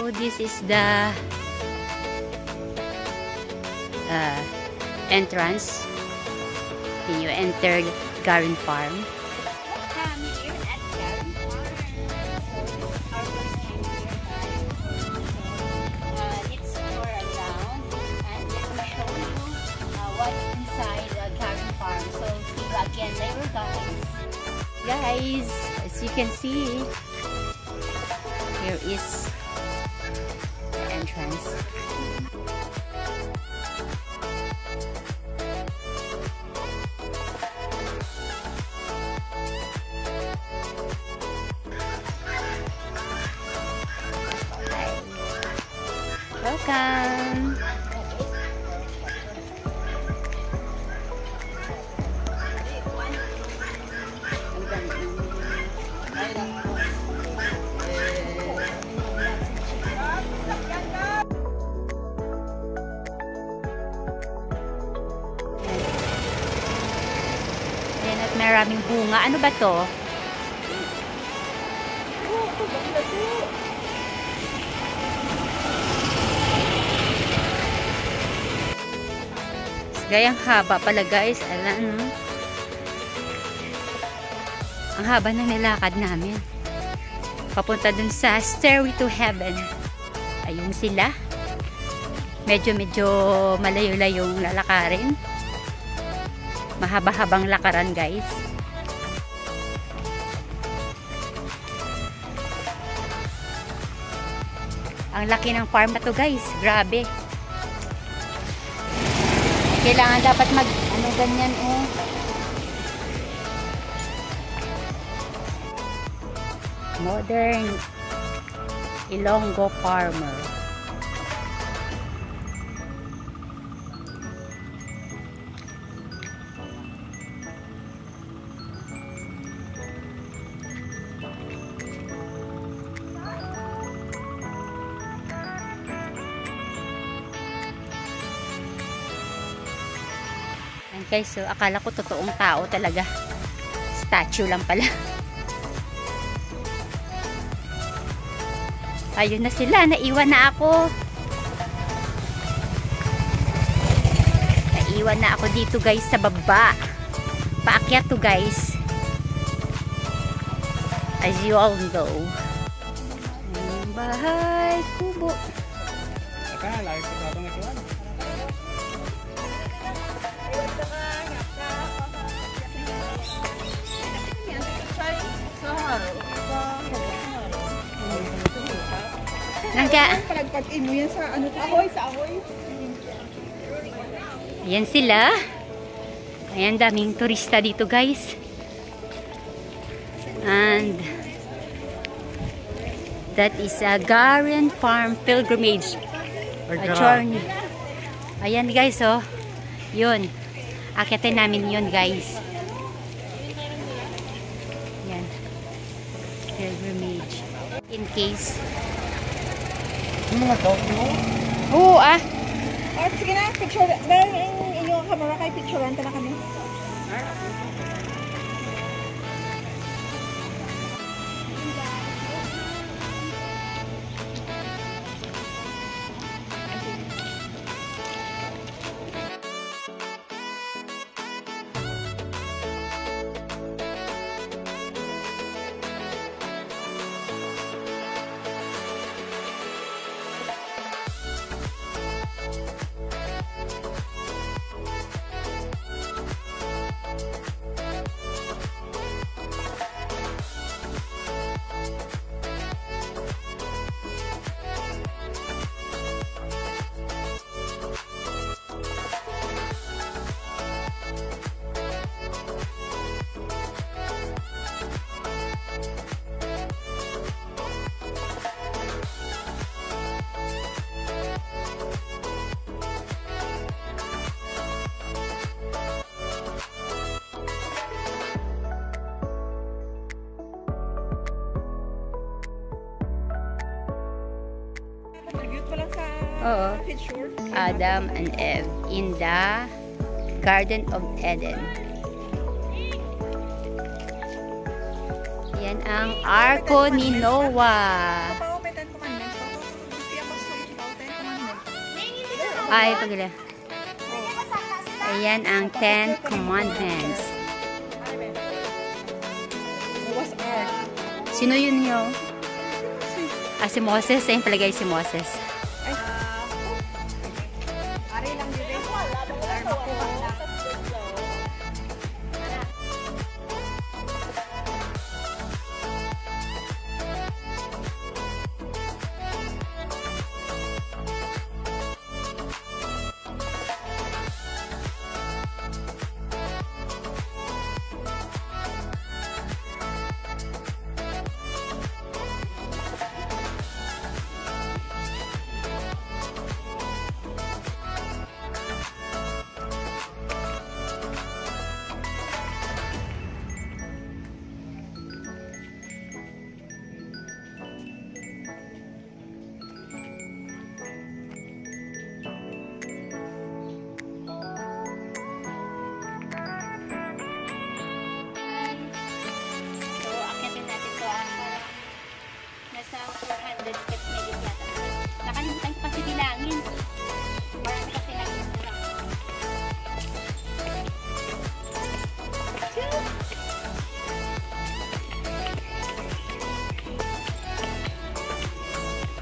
So this is the entrance when you enter Garen Farm. Welcome here at Garen Farm. So this is our first time here, guys. Let's tour around and let me show you what's inside Garen Farm. So see you again later, guys. Guys, as you can see, here is the entrance. Welcome! Ayan, at maraming bunga. Ano ba to? Gayang haba pala, guys. Alam, no? Ang haba ng nilakad namin. Papunta dun sa Stairway to Heaven. Ayun sila. Medyo malayo-layong lalakarin. Mahaba-habang lakaran, guys. Ang laki ng farm na to, guys. Grabe. Kailangan dapat ano ganyan, oh. Modern Ilonggo farmer. Guys, so akala ko totoong tao talaga. Statue lang pala. Ayun na sila, naiwan na ako. Naiwan na ako dito, guys, sa baba. Paakyat to, guys. As you all know. Ang bahay kubo. Akala ko tatong ituan. Nangka. Palagpag-in mo yan sa ano to? Ahoy, sa ahoy. Ayan sila. Ayan, daming turista dito, guys. And that is a Garen Farm Pilgrimage Journey. Ayan, guys, oh. Yun. Akyatin namin yun, guys. Ayan. Pilgrimage. In case. Ano nga to? Oo, ah. Oh, sige na, picture. Meron yung inyong camera kay picturean na kami. Oo. Adam and Eve in the Garden of Eden. Yan ang arko ni Noah. Ay, pagila. Ayan ang 10 Commandments. What's art? Sino yun yun? Ah, si Moses. Ayun palagay si Moses. Ari lang dito. So, akyatin natin to nasa 400 steps na yun yata. Nakalimutan ko kasi bilangin. Marami kasi nagmumura.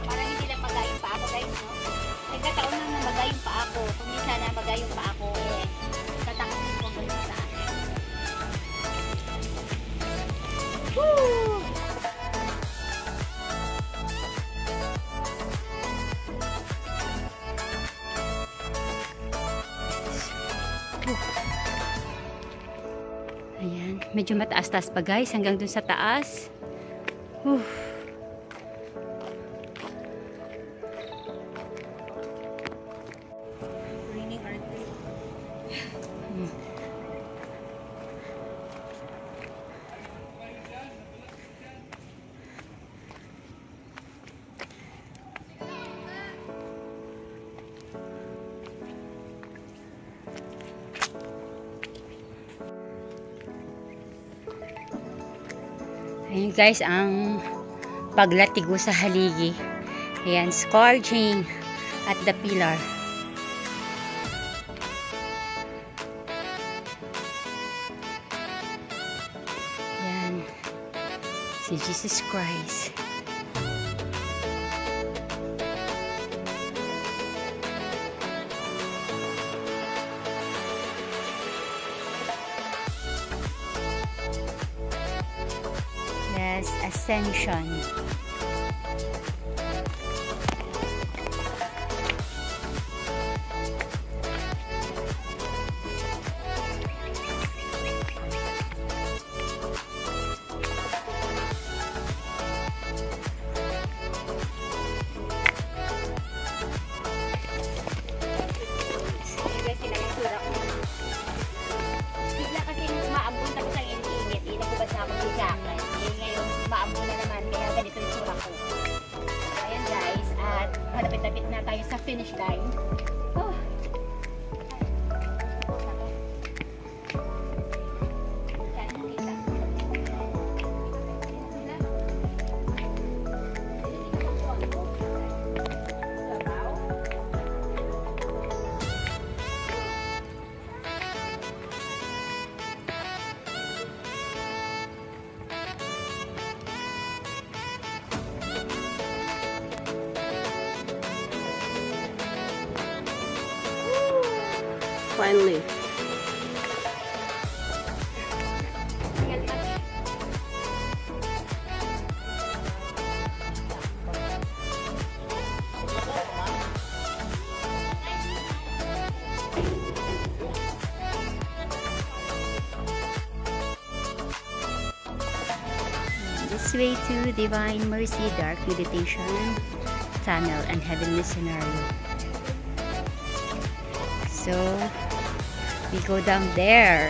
Parang hindi lang magayong pa ako guys, no? Nagkataon lang na magayong pa ako. Kung minsan na magayong pa ako, tatakasin ko ganun sa akin. Woo! Ayan. Medyo mataas-taas pa guys. Hanggang dun sa taas. Raining art. Ayan guys, ang paglatigo sa haligi. Ayan, scourging at the pillar. Ayan, si Jesus Christ. Yes, Ascension. Guys, sila yung tura ko. Bigla kasi maambun tapos ang init. Nagubad na ako ng jacket. Ngayon, maambun na naman. Kaya ganito yung tura ko. Ayan guys. At malapit-lapit na tayo sa finish line. Oh. Yan, kita. Finally. This way to Divine Mercy Dark Meditation Tunnel and Heavenly Scenario. So, we go down there.